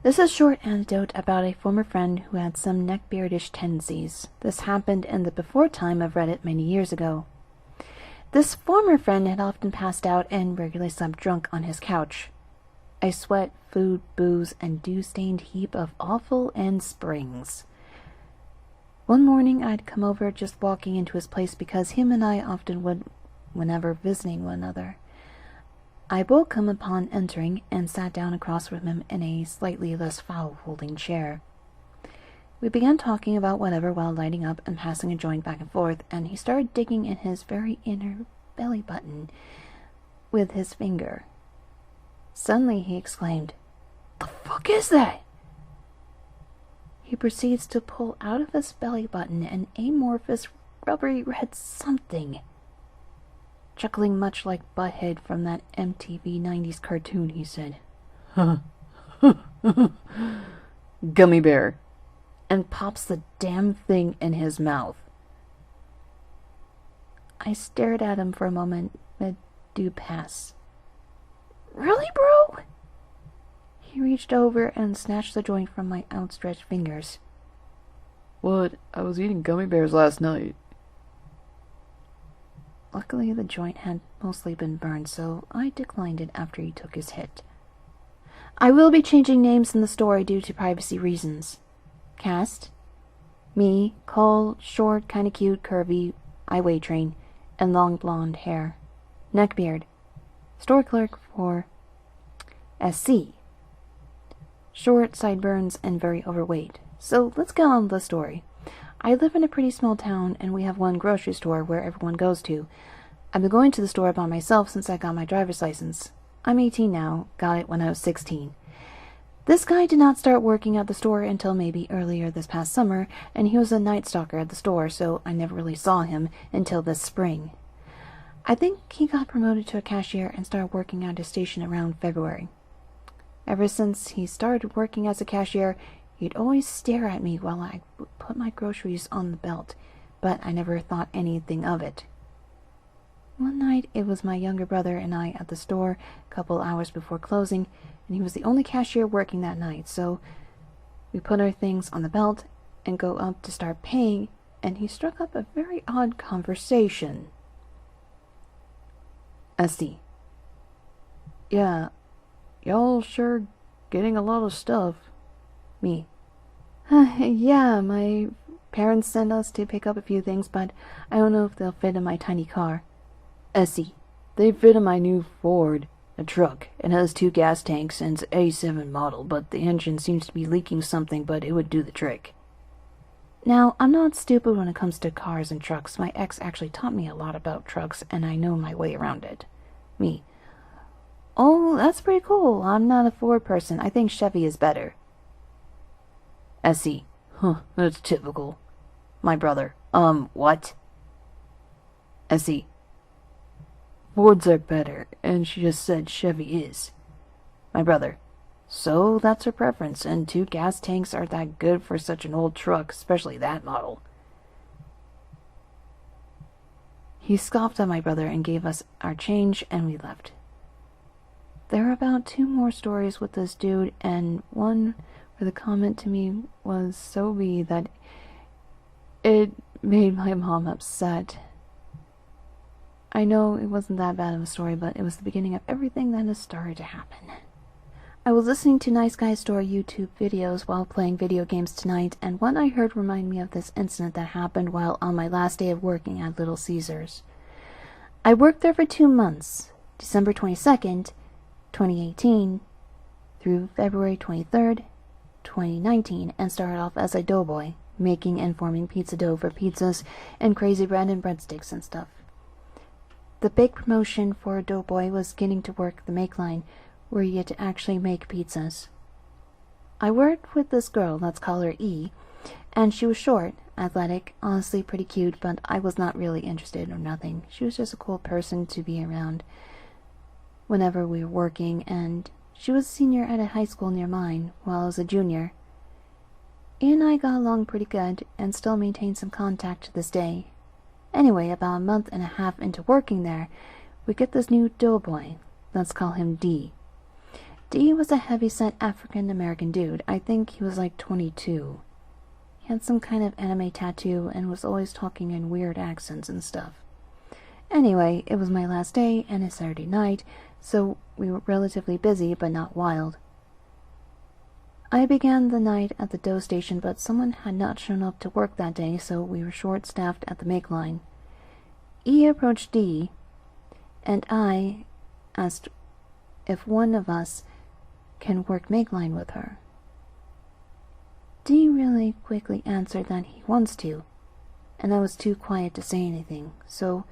This is a short anecdote about a former friend who had some neckbeardish tendencies. This happened in the before time of Reddit many years ago. This former friend had often passed out and regularly slept drunk on his couch. A sweat, food, booze, and dew-stained heap of offal and springs. One morning I'd come over just walking into his place because him and I often would whenever visiting one another. I woke him upon entering and sat down across from him in a slightly less foul-holding chair. We began talking about whatever while lighting up and passing a joint back and forth, and he started digging in his very inner belly button with his finger. Suddenly he exclaimed, "The fuck is that?" He proceeds to pull out of his belly button an amorphous, rubbery red something. Chuckling much like Butthead from that MTV 90s cartoon, he said, "Gummy bear," and pops the damn thing in his mouth. I stared at him for a moment, mid-dew pass. "Really, bro?" He reached over and snatched the joint from my outstretched fingers. "What? I was eating gummy bears last night." Luckily, the joint had mostly been burned, so I declined it after he took his hit. I will be changing names in the story due to privacy reasons. Cast: me, Cole, short, kinda cute, curvy, I weigh train, and long blonde hair. Neckbeard, store clerk for SC. Short, sideburns, and very overweight. So let's get on with the story. I live in a pretty small town, and we have one grocery store where everyone goes to. I've been going to the store by myself since I got my driver's license. I'm 18 now, got it when I was 16. This guy did not start working at the store until maybe earlier this past summer, and he was a night stalker at the store, so I never really saw him until this spring. I think he got promoted to a cashier and started working at his station around February. Ever since he started working as a cashier, he'd always stare at me while I would put my groceries on the belt, but I never thought anything of it. One night, it was my younger brother and I at the store a couple hours before closing, and he was the only cashier working that night, so we put our things on the belt and go up to start paying, and he struck up a very odd conversation. SC: "Yeah, y'all sure getting a lot of stuff." Me: "Yeah, my parents sent us to pick up a few things, but I don't know if they'll fit in my tiny car." SC: "They fit in my new Ford, a truck. It has 2 gas tanks and it's an A7 model, but the engine seems to be leaking something, but it would do the trick." Now, I'm not stupid when it comes to cars and trucks. My ex actually taught me a lot about trucks, and I know my way around it. Me: "Oh, that's pretty cool. I'm not a Ford person. I think Chevy is better." SC: "That's typical." My brother: what?" SC: "Fords are better, and she just said Chevy is." My brother: "So that's her preference, and 2 gas tanks aren't that good for such an old truck, especially that model." He scoffed at my brother and gave us our change, and we left. There are about 2 more stories with this dude, and one where the comment to me was so wee that it made my mom upset. I know it wasn't that bad of a story, but it was the beginning of everything that has started to happen. I was listening to Nice Guy Store YouTube videos while playing video games tonight, and one I heard reminded me of this incident that happened while on my last day of working at Little Caesars. I worked there for 2 months, December 22nd, 2018, through February 23rd, 2019, and started off as a doughboy, making and forming pizza dough for pizzas and crazy bread and breadsticks and stuff. The big promotion for a doughboy was getting to work the make line, where you get to actually make pizzas. I worked with this girl, let's call her E, and she was short, athletic, honestly pretty cute, but I was not really interested or nothing. She was just a cool person to be around whenever we were working, and she was a senior at a high school near mine, while I was a junior. E and I got along pretty good, and still maintain some contact to this day. Anyway, about a month and a half into working there, we get this new doughboy. Let's call him D. D was a heavy-set African-American dude. I think he was like 22. He had some kind of anime tattoo and was always talking in weird accents and stuff. Anyway, it was my last day and a Saturday night, so we were relatively busy but not wild. I began the night at the dough station, but someone had not shown up to work that day, so we were short-staffed at the make line. E approached D, and I asked if one of us can work make line with her. D really quickly answered that he wants to, and I was too quiet to say anything, so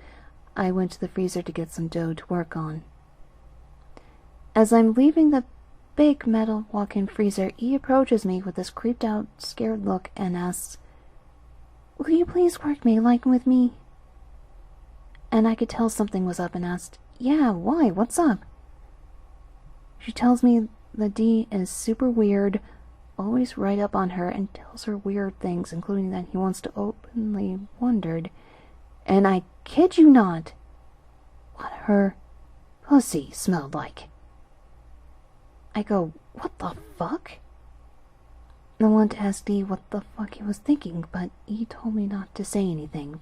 I went to the freezer to get some dough to work on. As I'm leaving the big metal walk-in freezer, E approaches me with this creeped-out, scared look and asks, "Will you please work make line with me?" And I could tell something was up and asked, "Yeah, why? What's up?" She tells me that D is super weird, always right up on her, and tells her weird things, including that he wants to openly wondered, and I kid you not, what her pussy smelled like. I go, "What the fuck?" I wanted to ask D what the fuck he was thinking, but E told me not to say anything.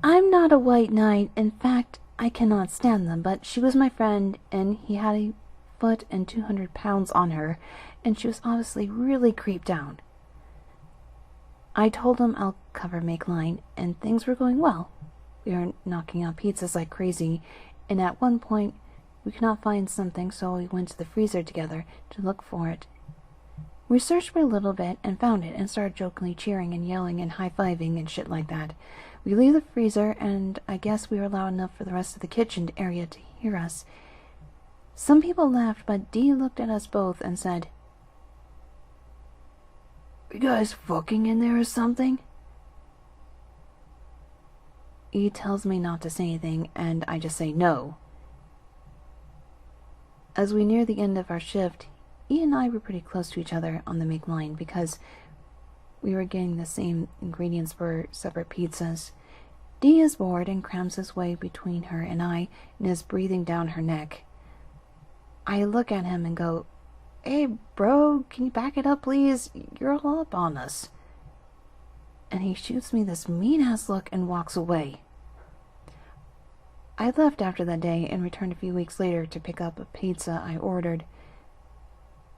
I'm not a white knight. In fact, I cannot stand them, but she was my friend, and he had a foot and 200 pounds on her, and she was obviously really creeped out. I told him I'll cover make line, and things were going well. We were knocking out pizzas like crazy, and at one point we could not find something, so we went to the freezer together to look for it. We searched for a little bit and found it and started jokingly cheering and yelling and high-fiving and shit like that. We leave the freezer, and I guess we were loud enough for the rest of the kitchen area to hear us. Some people laughed, but D looked at us both and said, "You guys fucking in there or something?" E tells me not to say anything, and I just say no. As we near the end of our shift, E and I were pretty close to each other on the make line because we were getting the same ingredients for separate pizzas. D is bored and crams his way between her and I and is breathing down her neck. I look at him and go, "Hey bro, can you back it up please? You're all up on us." And he shoots me this mean-ass look and walks away. I left after that day and returned a few weeks later to pick up a pizza I ordered.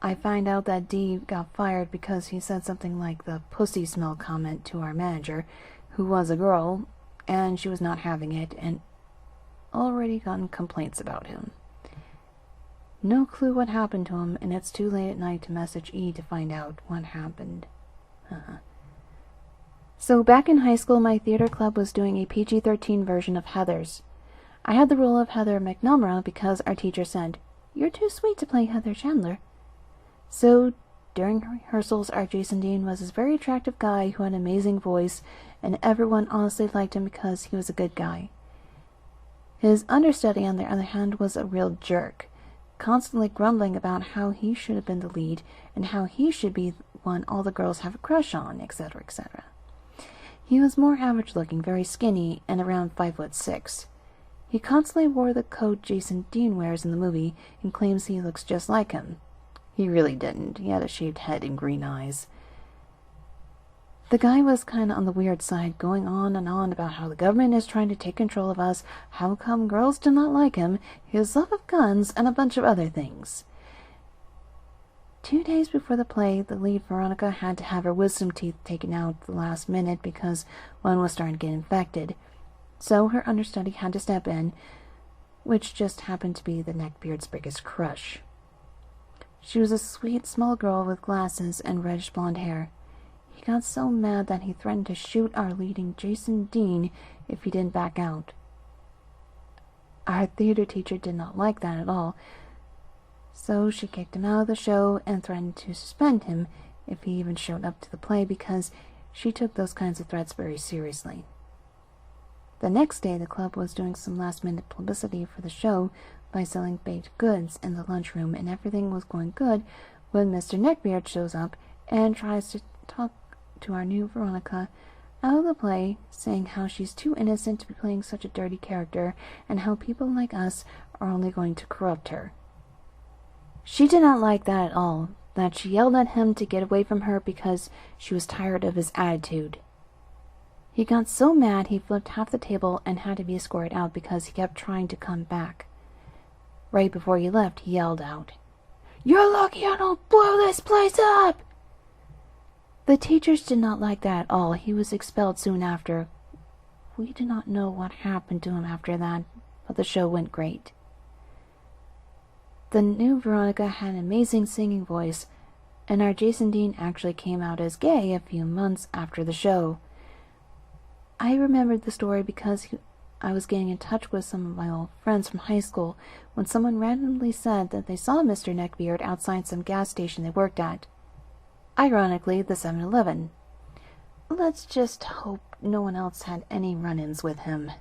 I find out that D got fired because he said something like the pussy smell comment to our manager, who was a girl, and she was not having it, and already gotten complaints about him. No clue what happened to him, and it's too late at night to message E to find out what happened. So back in high school, my theater club was doing a PG-13 version of Heathers. I had the role of Heather McNamara because our teacher said, "You're too sweet to play Heather Chandler." So during rehearsals, our Jason Dean was this very attractive guy who had an amazing voice, and everyone honestly liked him because he was a good guy. His understudy, on the other hand, was a real jerk, constantly grumbling about how he should have been the lead and how he should be the one all the girls have a crush on, etc., etc. He was more average-looking, very skinny, and around 5'6". He constantly wore the coat Jason Dean wears in the movie and claims he looks just like him. He really didn't. He had a shaved head and green eyes. The guy was kind of on the weird side, going on and on about how the government is trying to take control of us, how come girls do not like him, his love of guns, and a bunch of other things. 2 days before the play, the lead Veronica had to have her wisdom teeth taken out at the last minute because one was starting to get infected. So her understudy had to step in, which just happened to be the Neckbeard's biggest crush. She was a sweet, small girl with glasses and reddish blonde hair. He got so mad that he threatened to shoot our leading Jason Dean if he didn't back out. Our theater teacher did not like that at all, so she kicked him out of the show and threatened to suspend him if he even showed up to the play because she took those kinds of threats very seriously. The next day, the club was doing some last-minute publicity for the show by selling baked goods in the lunchroom, and everything was going good when Mr. Neckbeard shows up and tries to talk to our new Veronica out of the play, saying how she's too innocent to be playing such a dirty character and how people like us are only going to corrupt her. She did not like that at all, that she yelled at him to get away from her because she was tired of his attitude. He got so mad he flipped half the table and had to be escorted out because he kept trying to come back. Right before he left, he yelled out, "You're lucky I don't blow this place up!" The teachers did not like that at all. He was expelled soon after. We do not know what happened to him after that, but the show went great. The new Veronica had an amazing singing voice, and our Jason Dean actually came out as gay a few months after the show. I remembered the story because I was getting in touch with some of my old friends from high school when someone randomly said that they saw Mr. Neckbeard outside some gas station they worked at. Ironically, the 7-Eleven. Let's just hope no one else had any run-ins with him.